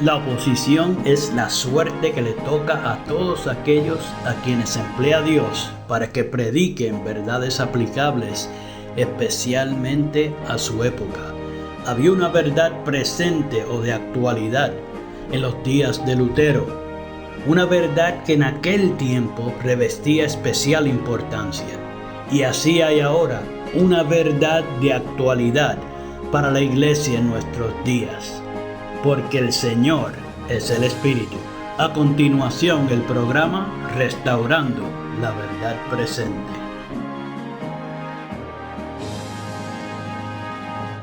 La oposición es la suerte que le toca a todos aquellos a quienes emplea Dios para que prediquen verdades aplicables, especialmente a su época. Había una verdad presente o de actualidad en los días de Lutero, una verdad que en aquel tiempo revestía especial importancia. Y así hay ahora una verdad de actualidad para la iglesia en nuestros días. Porque el Señor es el Espíritu. A continuación, el programa Restaurando la Verdad Presente.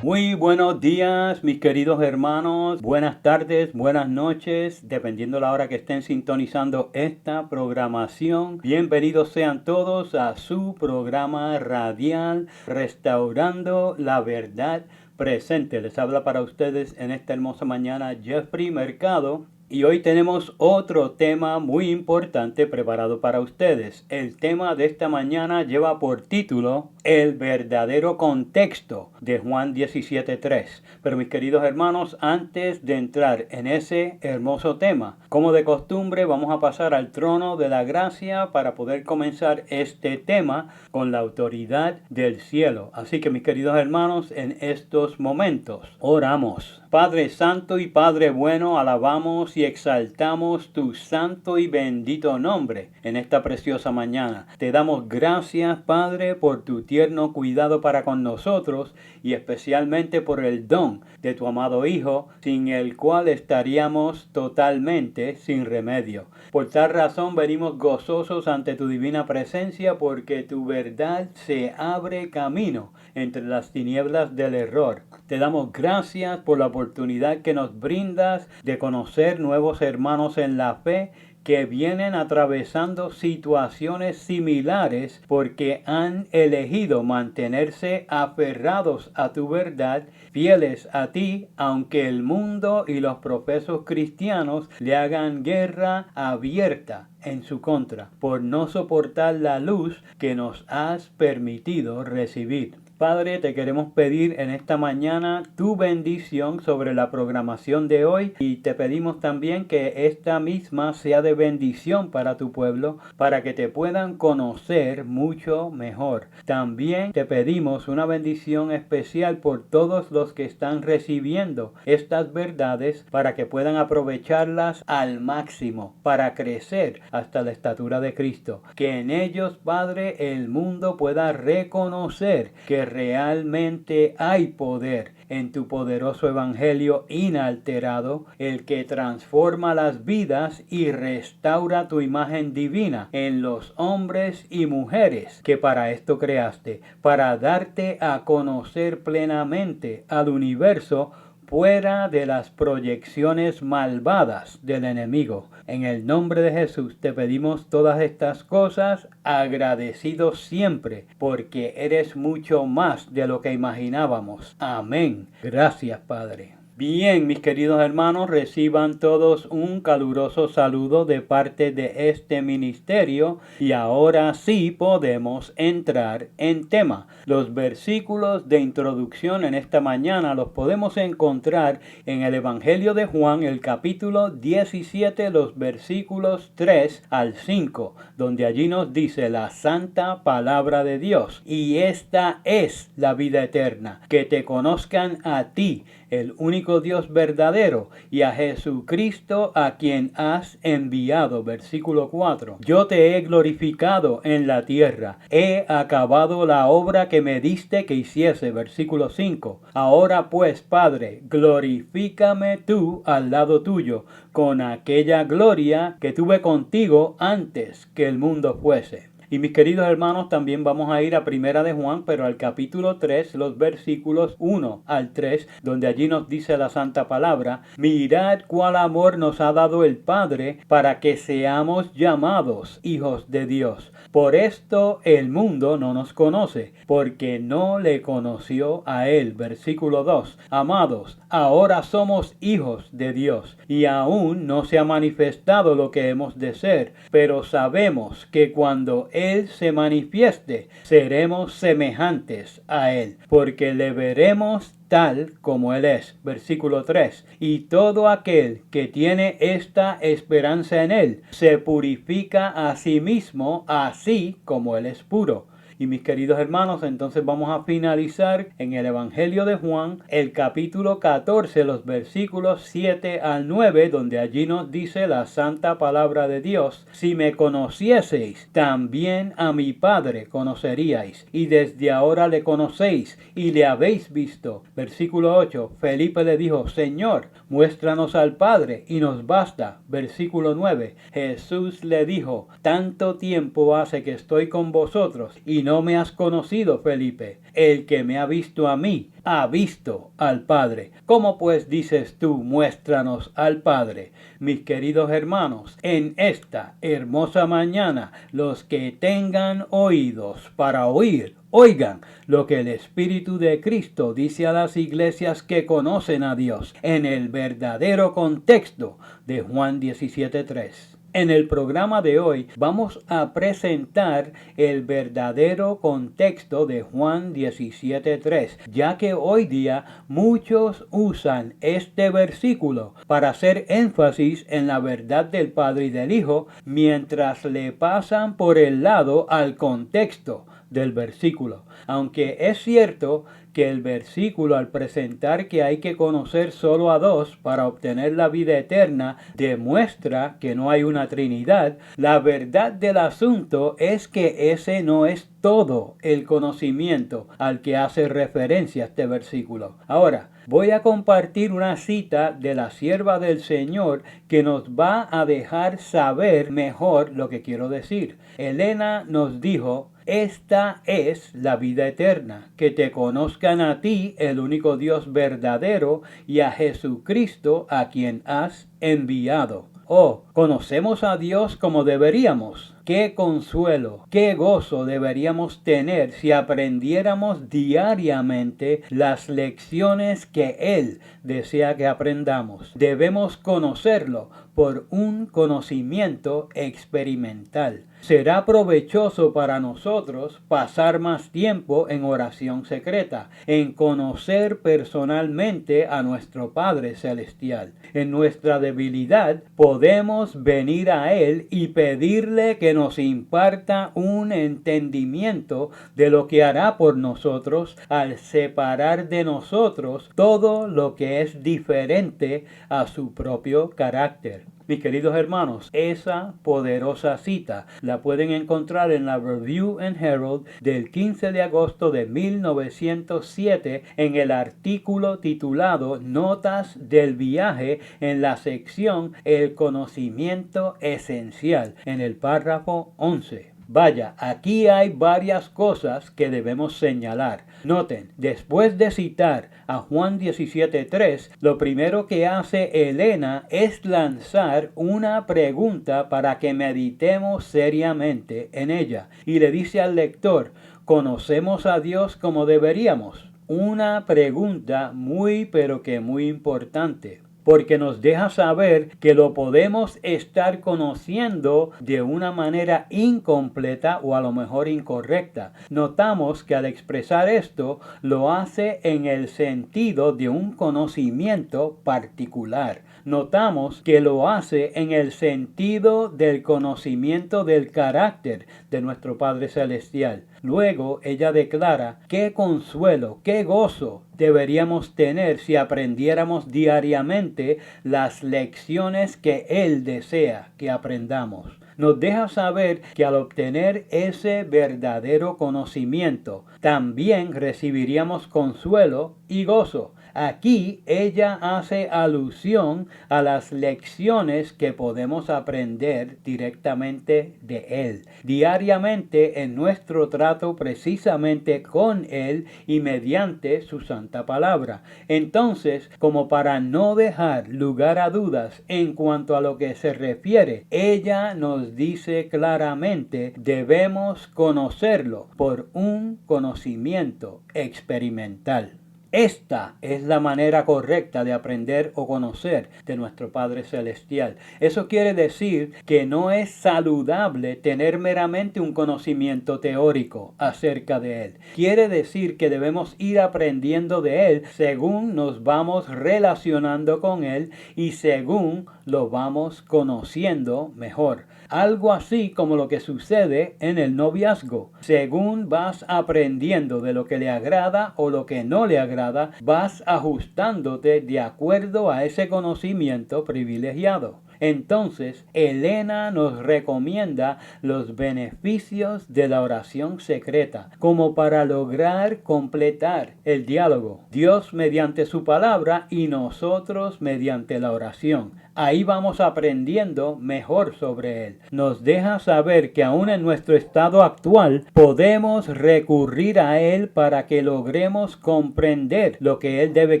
Muy buenos días, mis queridos hermanos. Buenas tardes, buenas noches, dependiendo la hora que estén sintonizando esta programación. Bienvenidos sean todos a su programa radial Restaurando la Verdad Presente. Les habla para ustedes en esta hermosa mañana Jeffrey Mercado. Y hoy tenemos otro tema muy importante preparado para ustedes. El tema de esta mañana lleva por título El verdadero contexto de Juan 17:3. Pero mis queridos hermanos, antes de entrar en ese hermoso tema, como de costumbre, vamos a pasar al trono de la gracia para poder comenzar este tema con la autoridad del cielo. Así que mis queridos hermanos, en estos momentos oramos. Padre Santo y Padre Bueno, alabamos y exaltamos tu santo y bendito nombre en esta preciosa mañana. Te damos gracias, Padre, por tu tierno cuidado para con nosotros y especialmente por el don de tu amado Hijo, sin el cual estaríamos totalmente sin remedio. Por tal razón venimos gozosos ante tu divina presencia, porque tu verdad se abre camino entre las tinieblas del error. Te damos gracias por la oportunidad que nos brindas de conocer nuevos hermanos en la fe que vienen atravesando situaciones similares porque han elegido mantenerse aferrados a tu verdad, fieles a ti, aunque el mundo y los profesos cristianos le hagan guerra abierta en su contra, por no soportar la luz que nos has permitido recibir. Padre, te queremos pedir en esta mañana tu bendición sobre la programación de hoy y te pedimos también que esta misma sea de bendición para tu pueblo, para que te puedan conocer mucho mejor. También te pedimos una bendición especial por todos los que están recibiendo estas verdades para que puedan aprovecharlas al máximo, para crecer hasta la estatura de Cristo. Que en ellos, Padre, el mundo pueda reconocer que realmente hay poder en tu poderoso evangelio inalterado, el que transforma las vidas y restaura tu imagen divina en los hombres y mujeres que para esto creaste, para darte a conocer plenamente al universo fuera de las proyecciones malvadas del enemigo. En el nombre de Jesús te pedimos todas estas cosas, agradecidos siempre, porque eres mucho más de lo que imaginábamos. Amén. Gracias, Padre. Bien, mis queridos hermanos, reciban todos un caluroso saludo de parte de este ministerio y ahora sí podemos entrar en tema. Los versículos de introducción en esta mañana los podemos encontrar en el Evangelio de Juan, el capítulo 17, los versículos 3 al 5, donde allí nos dice la santa palabra de Dios. Y esta es la vida eterna, que te conozcan a ti, el único Dios verdadero, y a Jesucristo a quien has enviado. Versículo 4. Yo te he glorificado en la tierra, he acabado la obra que me diste que hiciese. Versículo 5. Ahora pues, Padre, glorifícame tú al lado tuyo, con aquella gloria que tuve contigo antes que el mundo fuese. Y mis queridos hermanos, también vamos a ir a Primera de Juan, pero al capítulo 3, los versículos 1 al 3, donde allí nos dice la santa palabra: mirad cuál amor nos ha dado el Padre para que seamos llamados hijos de Dios. Por esto el mundo no nos conoce, porque no le conoció a Él. Versículo 2. Amados, ahora somos hijos de Dios, y aún no se ha manifestado lo que hemos de ser, pero sabemos que cuando Él se manifieste, seremos semejantes a Él, porque le veremos tal como Él es. Versículo 3. Y todo aquel que tiene esta esperanza en Él se purifica a sí mismo, así como Él es puro. Y mis queridos hermanos, entonces vamos a finalizar en el Evangelio de Juan, el capítulo 14, los versículos 7 al 9, donde allí nos dice la santa palabra de Dios: si me conocieseis, también a mi Padre conoceríais, y desde ahora le conocéis y le habéis visto. Versículo 8, Felipe le dijo: Señor, muéstranos al Padre y nos basta. Versículo 9, Jesús le dijo: tanto tiempo hace que estoy con vosotros y no me has conocido, Felipe. El que me ha visto a mí, ha visto al Padre. ¿Cómo pues dices tú, muéstranos al Padre? Mis queridos hermanos, en esta hermosa mañana, los que tengan oídos para oír, oigan lo que el Espíritu de Cristo dice a las iglesias que conocen a Dios en el verdadero contexto de Juan 17:3. En el programa de hoy vamos a presentar el verdadero contexto de Juan 17:3, ya que hoy día muchos usan este versículo para hacer énfasis en la verdad del Padre y del Hijo, mientras le pasan por el lado al contexto del versículo. Aunque es cierto que el versículo, al presentar que hay que conocer solo a dos para obtener la vida eterna, demuestra que no hay una Trinidad, la verdad del asunto es que ese no es todo el conocimiento al que hace referencia este versículo. Ahora, voy a compartir una cita de la sierva del Señor que nos va a dejar saber mejor lo que quiero decir. Elena nos dijo: esta es la vida eterna, que te conozcan a ti, el único Dios verdadero, y a Jesucristo, a quien has enviado. Oh, ¿conocemos a Dios como deberíamos? Qué consuelo, qué gozo deberíamos tener si aprendiéramos diariamente las lecciones que Él desea que aprendamos. Debemos conocerlo por un conocimiento experimental. Será provechoso para nosotros pasar más tiempo en oración secreta, en conocer personalmente a nuestro Padre Celestial. En nuestra debilidad podemos venir a Él y pedirle que nos imparta un entendimiento de lo que hará por nosotros al separar de nosotros todo lo que es diferente a su propio carácter. Mis queridos hermanos, esa poderosa cita la pueden encontrar en la Review and Herald del 15 de agosto de 1907 en el artículo titulado Notas del viaje, en la sección El conocimiento esencial, en el párrafo 11. Vaya, aquí hay varias cosas que debemos señalar. Noten, después de citar a Juan 17:3, lo primero que hace Elena es lanzar una pregunta para que meditemos seriamente en ella. Y le dice al lector: ¿conocemos a Dios como deberíamos? Una pregunta muy pero que muy importante, porque nos deja saber que lo podemos estar conociendo de una manera incompleta o a lo mejor incorrecta. Notamos que al expresar esto lo hace en el sentido de un conocimiento particular. Notamos que lo hace en el sentido del conocimiento del carácter de nuestro Padre Celestial. Luego ella declara: qué consuelo, qué gozo deberíamos tener si aprendiéramos diariamente las lecciones que Él desea que aprendamos. Nos deja saber que al obtener ese verdadero conocimiento, también recibiríamos consuelo y gozo. Aquí ella hace alusión a las lecciones que podemos aprender directamente de Él, diariamente en nuestro trato precisamente con Él y mediante su santa palabra. Entonces, como para no dejar lugar a dudas en cuanto a lo que se refiere, ella nos dice claramente: debemos conocerlo por un conocimiento experimental. Esta es la manera correcta de aprender o conocer de nuestro Padre Celestial. Eso quiere decir que no es saludable tener meramente un conocimiento teórico acerca de Él. Quiere decir que debemos ir aprendiendo de Él según nos vamos relacionando con Él y según lo vamos conociendo mejor. Algo así como lo que sucede en el noviazgo. Según vas aprendiendo de lo que le agrada o lo que no le agrada, vas ajustándote de acuerdo a ese conocimiento privilegiado. Entonces, Elena nos recomienda los beneficios de la oración secreta, como para lograr completar el diálogo. Dios mediante su palabra y nosotros mediante la oración. Ahí vamos aprendiendo mejor sobre Él. Nos deja saber que aún en nuestro estado actual podemos recurrir a Él para que logremos comprender lo que Él debe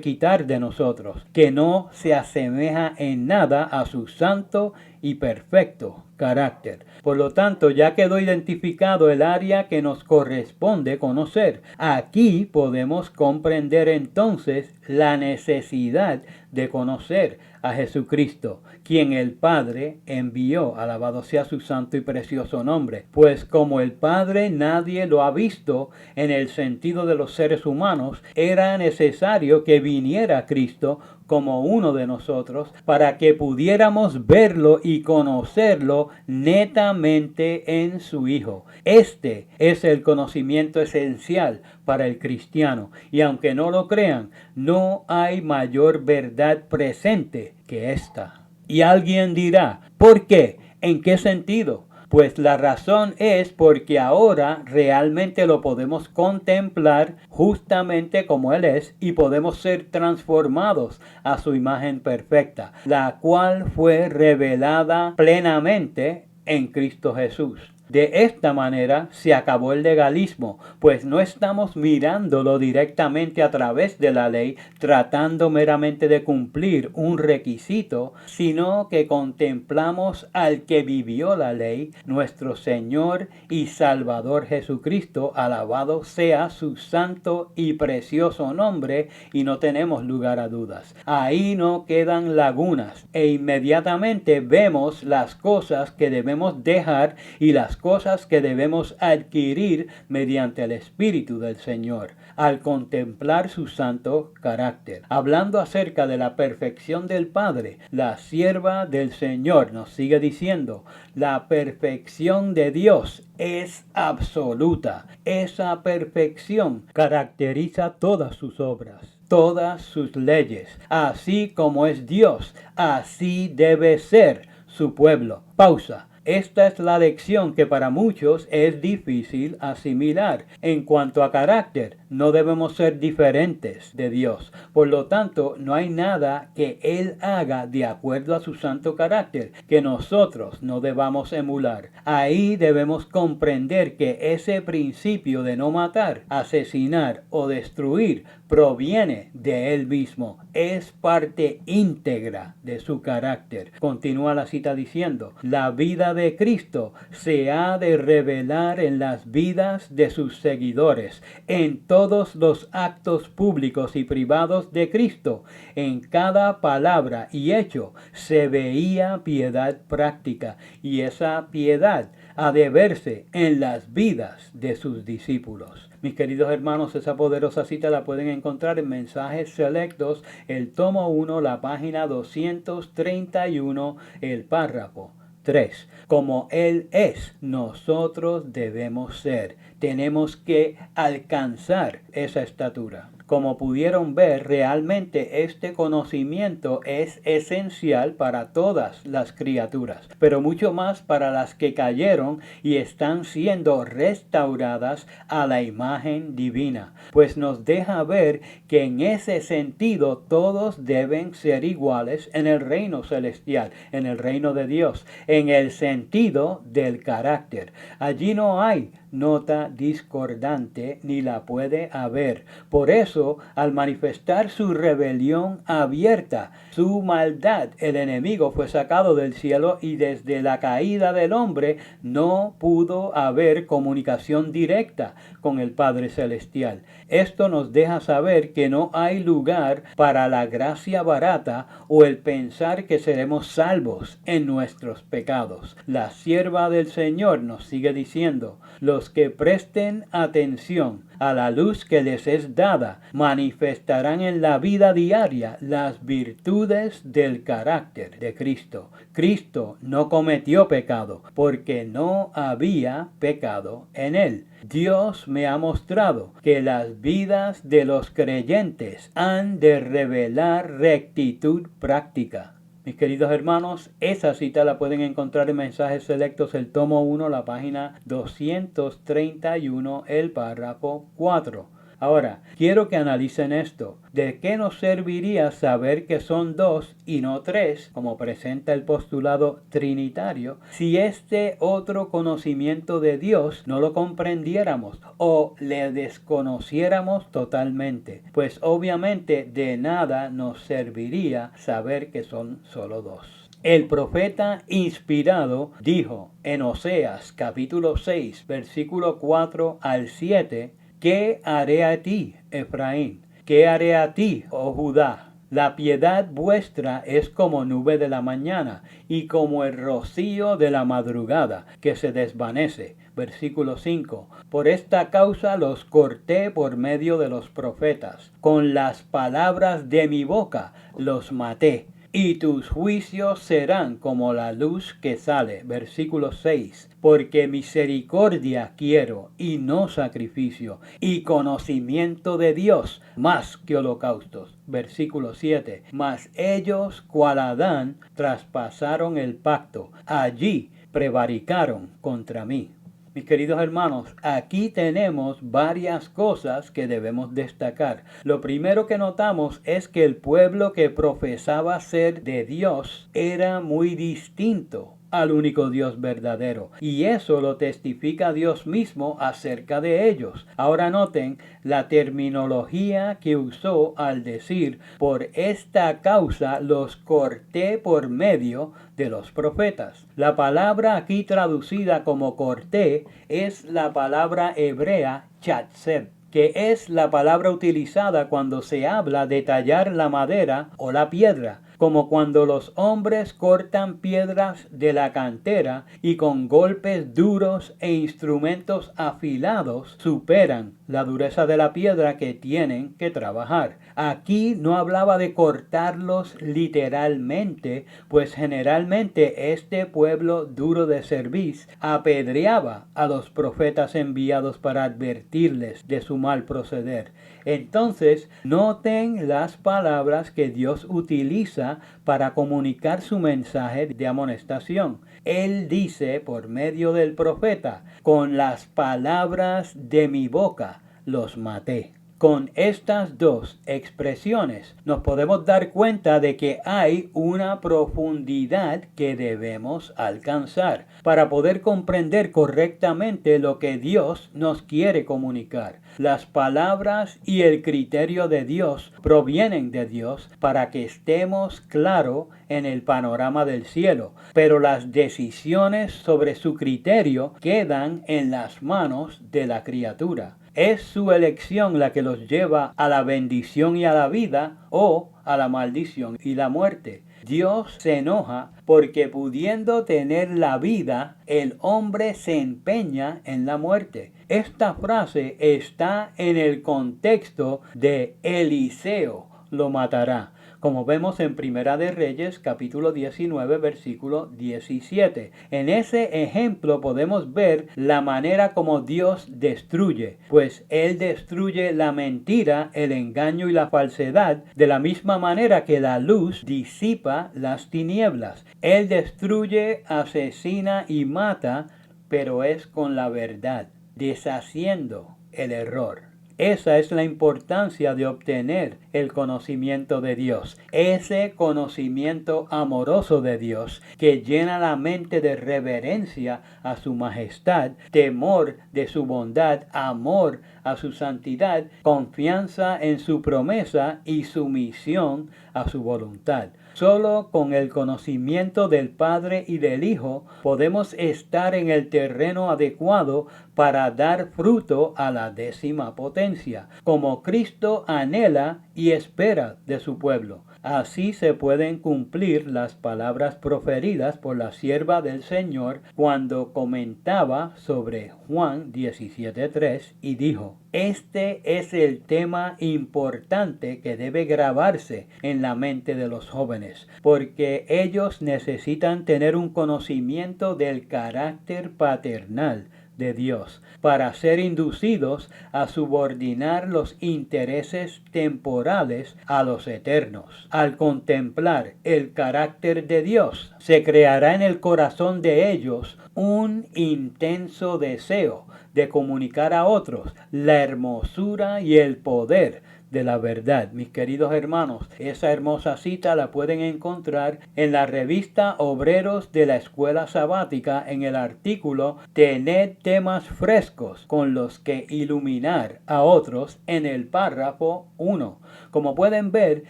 quitar de nosotros, que no se asemeja en nada a su santo y perfecto carácter. Por lo tanto, ya quedó identificado el área que nos corresponde conocer. Aquí podemos comprender entonces la necesidad de conocer a Jesucristo, quien el Padre envió, alabado sea su santo y precioso nombre. Pues como el Padre nadie lo ha visto en el sentido de los seres humanos, era necesario que viniera Cristo como uno de nosotros para que pudiéramos verlo y conocerlo netamente en su Hijo. Este es el conocimiento esencial para el cristiano, y aunque no lo crean, no hay mayor verdad presente que esta. Y alguien dirá, ¿por qué? ¿En qué sentido? Pues la razón es porque ahora realmente lo podemos contemplar justamente como Él es y podemos ser transformados a su imagen perfecta, la cual fue revelada plenamente en Cristo Jesús. De esta manera se acabó el legalismo, pues no estamos mirándolo directamente a través de la ley, tratando meramente de cumplir un requisito, sino que contemplamos al que vivió la ley, nuestro Señor y Salvador Jesucristo, alabado sea su santo y precioso nombre, y no tenemos lugar a dudas. Ahí no quedan lagunas, e inmediatamente vemos las cosas que debemos dejar y las cosas que debemos adquirir mediante el Espíritu del Señor, al contemplar su santo carácter. Hablando acerca de la perfección del Padre, la sierva del Señor nos sigue diciendo, la perfección de Dios es absoluta. Esa perfección caracteriza todas sus obras, todas sus leyes. Así como es Dios, así debe ser su pueblo. Pausa. Esta es la lección que para muchos es difícil asimilar. En cuanto a carácter, no debemos ser diferentes de Dios. Por lo tanto, no hay nada que Él haga de acuerdo a su santo carácter que nosotros no debamos emular. Ahí debemos comprender que ese principio de no matar, asesinar o destruir proviene de Él mismo. Es parte íntegra de su carácter. Continúa la cita diciendo, la vida de Cristo se ha de revelar en las vidas de sus seguidores, en todos los actos públicos y privados de Cristo. En cada palabra y hecho se veía piedad práctica, y esa piedad ha de verse en las vidas de sus discípulos. Mis queridos hermanos, esa poderosa cita la pueden encontrar en Mensajes Selectos, el tomo 1, la página 231, el párrafo 3. Como Él es, nosotros debemos ser. Tenemos que alcanzar esa estatura. Como pudieron ver, realmente este conocimiento es esencial para todas las criaturas, pero mucho más para las que cayeron y están siendo restauradas a la imagen divina, pues nos deja ver que en ese sentido todos deben ser iguales en el reino celestial, en el reino de Dios, en el sentido del carácter. Allí no hay nota discordante ni la puede haber. Por eso eso, al manifestar su rebelión abierta, su maldad, el enemigo fue sacado del cielo y desde la caída del hombre no pudo haber comunicación directa con el Padre Celestial. Esto nos deja saber que no hay lugar para la gracia barata o el pensar que seremos salvos en nuestros pecados. La sierva del Señor nos sigue diciendo: los que presten atención a la luz que les es dada manifestarán en la vida diaria las virtudes del carácter de Cristo. Cristo no cometió pecado porque no había pecado en él. Dios me ha mostrado que las vidas de los creyentes han de revelar rectitud práctica. Mis queridos hermanos, esa cita la pueden encontrar en Mensajes Selectos, el tomo 1, la página 231, el párrafo 4. Ahora, quiero que analicen esto. ¿De qué nos serviría saber que son dos y no tres, como presenta el postulado trinitario, si este otro conocimiento de Dios no lo comprendiéramos o le desconociéramos totalmente? Pues obviamente de nada nos serviría saber que son solo dos. El profeta inspirado dijo en Oseas capítulo 6, versículo 4 al 7, ¿qué haré a ti, Efraín? ¿Qué haré a ti, oh Judá? La piedad vuestra es como nube de la mañana y como el rocío de la madrugada que se desvanece. Versículo 5. Por esta causa los corté por medio de los profetas. Con las palabras de mi boca los maté. Y tus juicios serán como la luz que sale. Versículo 6. Porque misericordia quiero y no sacrificio, y conocimiento de Dios más que holocaustos. Versículo 7. Mas ellos, cual Adán, traspasaron el pacto. Allí prevaricaron contra mí. Mis queridos hermanos, aquí tenemos varias cosas que debemos destacar. Lo primero que notamos es que el pueblo que profesaba ser de Dios era muy distinto al único Dios verdadero, y eso lo testifica Dios mismo acerca de ellos. Ahora noten la terminología que usó al decir: por esta causa los corté por medio de los profetas. La palabra aquí traducida como corté es la palabra hebrea chatzeb, que es la palabra utilizada cuando se habla de tallar la madera o la piedra, como cuando los hombres cortan piedras de la cantera y con golpes duros e instrumentos afilados superan la dureza de la piedra que tienen que trabajar. Aquí no hablaba de cortarlos literalmente, pues generalmente este pueblo duro de cerviz apedreaba a los profetas enviados para advertirles de su mal proceder. Entonces, noten las palabras que Dios utiliza para comunicar su mensaje de amonestación. Él dice por medio del profeta: con las palabras de mi boca los maté. Con estas dos expresiones nos podemos dar cuenta de que hay una profundidad que debemos alcanzar para poder comprender correctamente lo que Dios nos quiere comunicar. Las palabras y el criterio de Dios provienen de Dios para que estemos claros en el panorama del cielo, pero las decisiones sobre su criterio quedan en las manos de la criatura. Es su elección la que los lleva a la bendición y a la vida, o a la maldición y la muerte. Dios se enoja porque, pudiendo tener la vida, el hombre se empeña en la muerte. Esta frase está en el contexto de Eliseo lo matará, como vemos en Primera de Reyes, capítulo 19, versículo 17. En ese ejemplo podemos ver la manera como Dios destruye, pues Él destruye la mentira, el engaño y la falsedad, de la misma manera que la luz disipa las tinieblas. Él destruye, asesina y mata, pero es con la verdad, deshaciendo el error. Esa es la importancia de obtener el conocimiento de Dios, ese conocimiento amoroso de Dios que llena la mente de reverencia a su majestad, temor de su bondad, amor a su santidad, confianza en su promesa y sumisión a su voluntad. Solo con el conocimiento del Padre y del Hijo podemos estar en el terreno adecuado para dar fruto a la 10ª potencia, como Cristo anhela y espera de su pueblo. Así se pueden cumplir las palabras proferidas por la sierva del Señor cuando comentaba sobre Juan 17:3 y dijo: este es el tema importante que debe grabarse en la mente de los jóvenes, porque ellos necesitan tener un conocimiento del carácter paternal de Dios para ser inducidos a subordinar los intereses temporales a los eternos. Al contemplar el carácter de Dios, se creará en el corazón de ellos un intenso deseo de comunicar a otros la hermosura y el poder de la verdad. Mis queridos hermanos, esa hermosa cita la pueden encontrar en la revista Obreros de la Escuela Sabática en el artículo Tened temas frescos con los que iluminar a otros en el párrafo 1. Como pueden ver,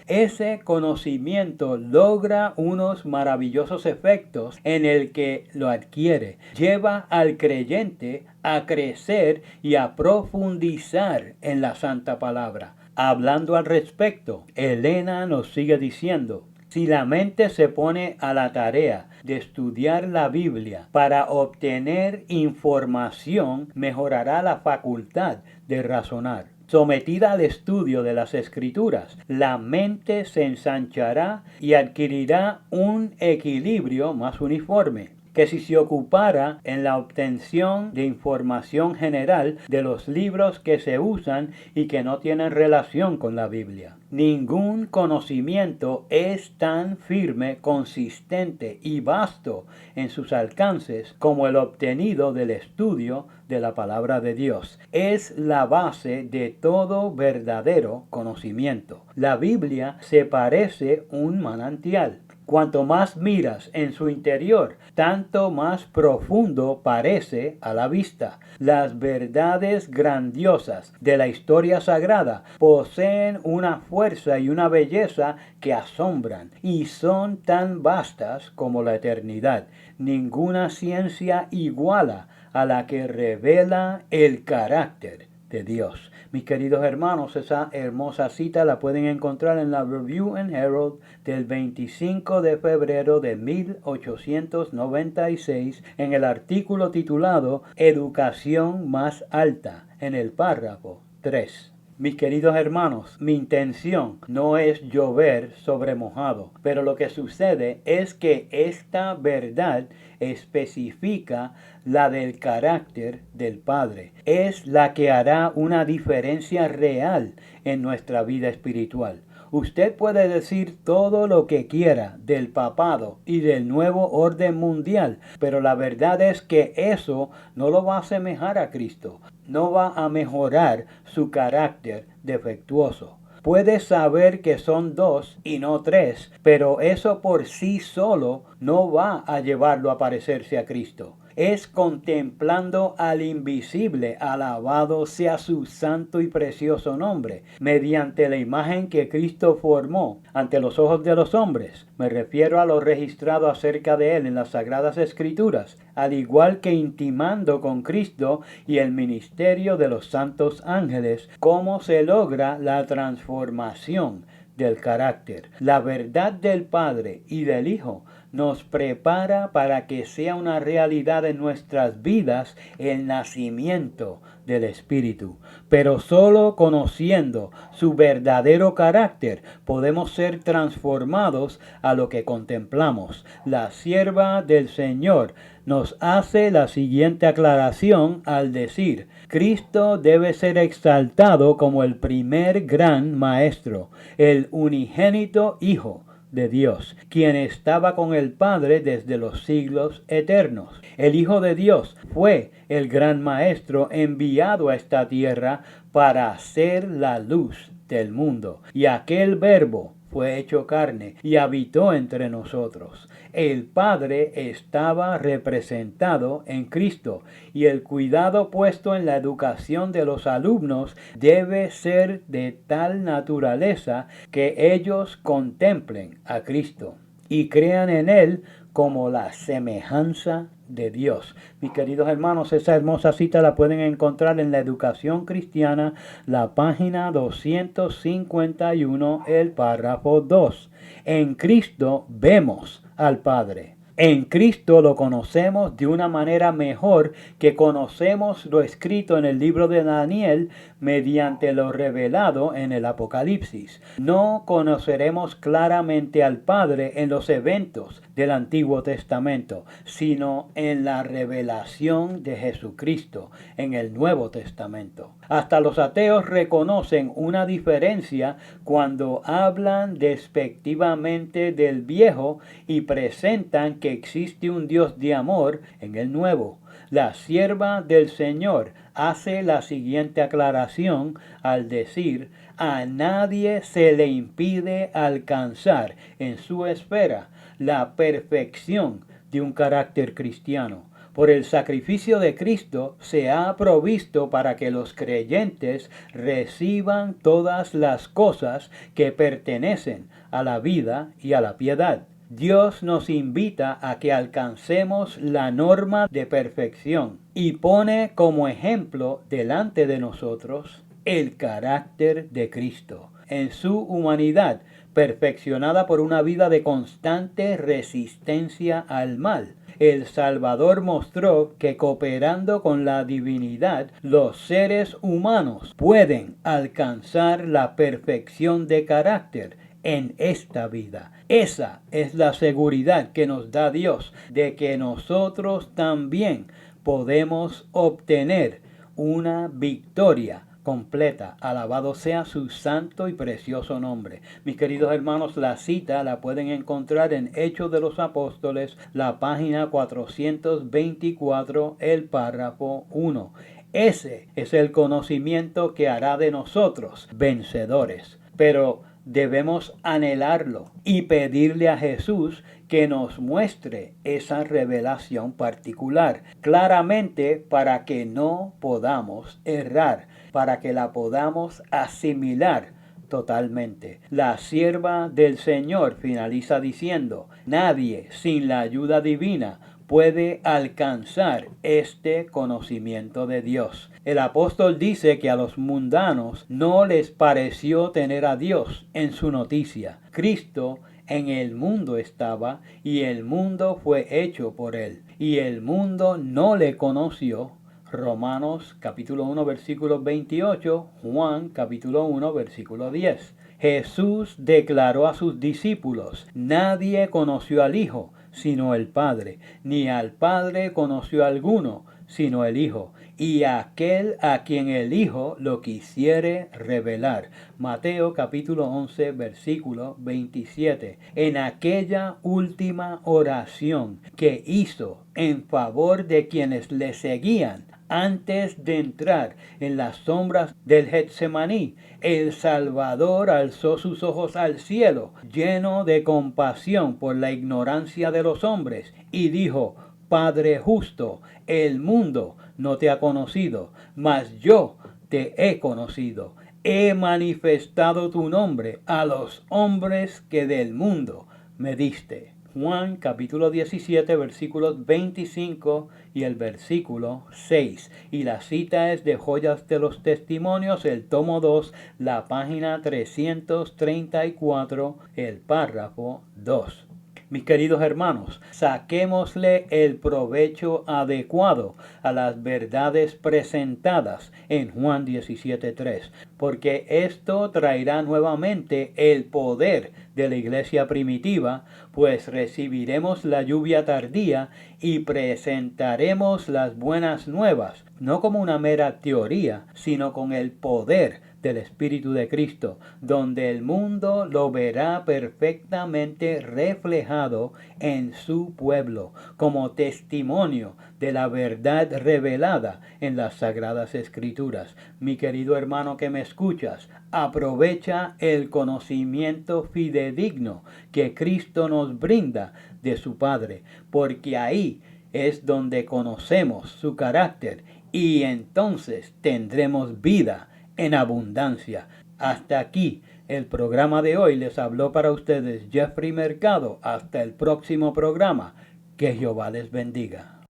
ese conocimiento logra unos maravillosos efectos en el que lo adquiere. Lleva al creyente a crecer y a profundizar en la santa palabra. Hablando al respecto, Elena nos sigue diciendo: si la mente se pone a la tarea de estudiar la Biblia para obtener información, mejorará la facultad de razonar. Sometida al estudio de las Escrituras, la mente se ensanchará y adquirirá un equilibrio más uniforme que si se ocupara en la obtención de información general de los libros que se usan y que no tienen relación con la Biblia. Ningún conocimiento es tan firme, consistente y vasto en sus alcances como el obtenido del estudio de la palabra de Dios. Es la base de todo verdadero conocimiento. La Biblia se parece un manantial. Cuanto más miras en su interior, tanto más profundo parece a la vista. Las verdades grandiosas de la historia sagrada poseen una fuerza y una belleza que asombran y son tan vastas como la eternidad. Ninguna ciencia iguala a la que revela el carácter de Dios. Mis queridos hermanos, esa hermosa cita la pueden encontrar en la Review and Herald del 25 de febrero de 1896 en el artículo titulado Educación más alta, en el párrafo 3. Mis queridos hermanos, mi intención no es llover sobre mojado, pero lo que sucede es que esta verdad especifica la del carácter del Padre. Es la que hará una diferencia real en nuestra vida espiritual. Usted puede decir todo lo que quiera del papado y del nuevo orden mundial, pero la verdad es que eso no lo va a asemejar a Cristo. No va a mejorar su carácter defectuoso. Puede saber que son 2 y no 3, pero eso por sí solo no va a llevarlo a parecerse a Cristo. Es contemplando al invisible, alabado sea su santo y precioso nombre, mediante la imagen que Cristo formó ante los ojos de los hombres. Me refiero a lo registrado acerca de él en las Sagradas Escrituras, al igual que intimando con Cristo y el ministerio de los santos ángeles, cómo se logra la transformación del carácter. La verdad del Padre y del Hijo nos prepara para que sea una realidad en nuestras vidas el nacimiento del Espíritu. Pero solo conociendo su verdadero carácter podemos ser transformados a lo que contemplamos. La sierva del Señor nos hace la siguiente aclaración al decir: Cristo debe ser exaltado como el primer gran maestro, el unigénito Hijo de Dios, quien estaba con el Padre desde los siglos eternos. El Hijo de Dios fue el gran Maestro enviado a esta tierra para hacer la luz del mundo. Y aquel Verbo fue hecho carne y habitó entre nosotros. El Padre estaba representado en Cristo y el cuidado puesto en la educación de los alumnos debe ser de tal naturaleza que ellos contemplen a Cristo y crean en Él como la semejanza de Dios. Mis queridos hermanos, esa hermosa cita la pueden encontrar en la Educación Cristiana, la página 251, el párrafo 2. En Cristo vemos al Padre. En Cristo lo conocemos de una manera mejor que conocemos lo escrito en el libro de Daniel mediante lo revelado en el Apocalipsis. No conoceremos claramente al Padre en los eventos del Antiguo Testamento, sino en la revelación de Jesucristo en el Nuevo Testamento. Hasta los ateos reconocen una diferencia cuando hablan despectivamente del viejo y presentan que existe un Dios de amor en el Nuevo. La sierva del Señor hace la siguiente aclaración al decir: a nadie se le impide alcanzar en su esfera la perfección de un carácter cristiano. Por el sacrificio de Cristo se ha provisto para que los creyentes reciban todas las cosas que pertenecen a la vida y a la piedad. Dios nos invita a que alcancemos la norma de perfección y pone como ejemplo delante de nosotros el carácter de Cristo en su humanidad, perfeccionada por una vida de constante resistencia al mal. El Salvador mostró que cooperando con la divinidad, los seres humanos pueden alcanzar la perfección de carácter en esta vida. Esa es la seguridad que nos da Dios de que nosotros también podemos obtener una victoria completa. Alabado sea su santo y precioso nombre. Mis queridos hermanos, la cita la pueden encontrar en Hechos de los Apóstoles, la página 424, el párrafo 1. Ese es el conocimiento que hará de nosotros vencedores. Pero debemos anhelarlo y pedirle a Jesús que nos muestre esa revelación particular claramente para que no podamos errar, para que la podamos asimilar totalmente. La sierva del Señor finaliza diciendo: nadie sin la ayuda divina puede alcanzar este conocimiento de Dios. El apóstol dice que a los mundanos no les pareció tener a Dios en su noticia. Cristo en el mundo estaba y el mundo fue hecho por él, y el mundo no le conoció. Romanos capítulo 1 versículo 28, Juan capítulo 1 versículo 10. Jesús declaró a sus discípulos: nadie conoció al Hijo sino el Padre, ni al Padre conoció alguno sino el Hijo, y aquel a quien el Hijo lo quisiere revelar. Mateo capítulo 11 versículo 27. En aquella última oración que hizo en favor de quienes le seguían, antes de entrar en las sombras del Getsemaní, el Salvador alzó sus ojos al cielo, lleno de compasión por la ignorancia de los hombres, y dijo: Padre justo, el mundo no te ha conocido, mas yo te he conocido. He manifestado tu nombre a los hombres que del mundo me diste. Juan capítulo 17 versículos 25 y el versículo 6. Y la cita es de Joyas de los Testimonios, el tomo 2, la página 334, el párrafo 2. Mis queridos hermanos, saquémosle el provecho adecuado a las verdades presentadas en Juan 17:3, porque esto traerá nuevamente el poder de la iglesia primitiva, pues recibiremos la lluvia tardía y presentaremos las buenas nuevas, no como una mera teoría, sino con el poder del Espíritu de Cristo, donde el mundo lo verá perfectamente reflejado en su pueblo, como testimonio de la verdad revelada en las Sagradas Escrituras. Mi querido hermano que me escuchas, aprovecha el conocimiento fidedigno que Cristo nos brinda de su Padre, porque ahí es donde conocemos su carácter y entonces tendremos vida en abundancia. Hasta aquí el programa de hoy. Les habló para ustedes Jeffrey Mercado. Hasta el próximo programa. Que Jehová les bendiga.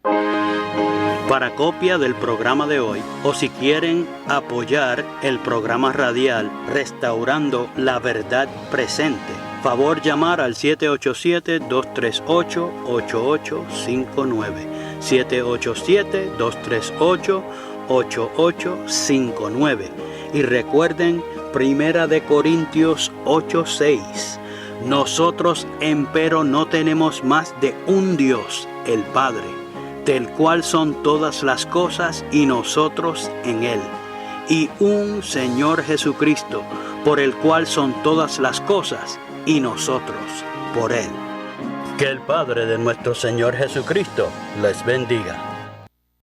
Para copia del programa de hoy, o si quieren apoyar el programa radial Restaurando la Verdad Presente, favor llamar al 787-238-8859. 787-238-8859. Y recuerden, Primera de Corintios 8:6. Nosotros, empero, no tenemos más de un Dios, el Padre, del cual son todas las cosas y nosotros en Él, y un Señor Jesucristo, por el cual son todas las cosas y nosotros por Él. Que el Padre de nuestro Señor Jesucristo les bendiga.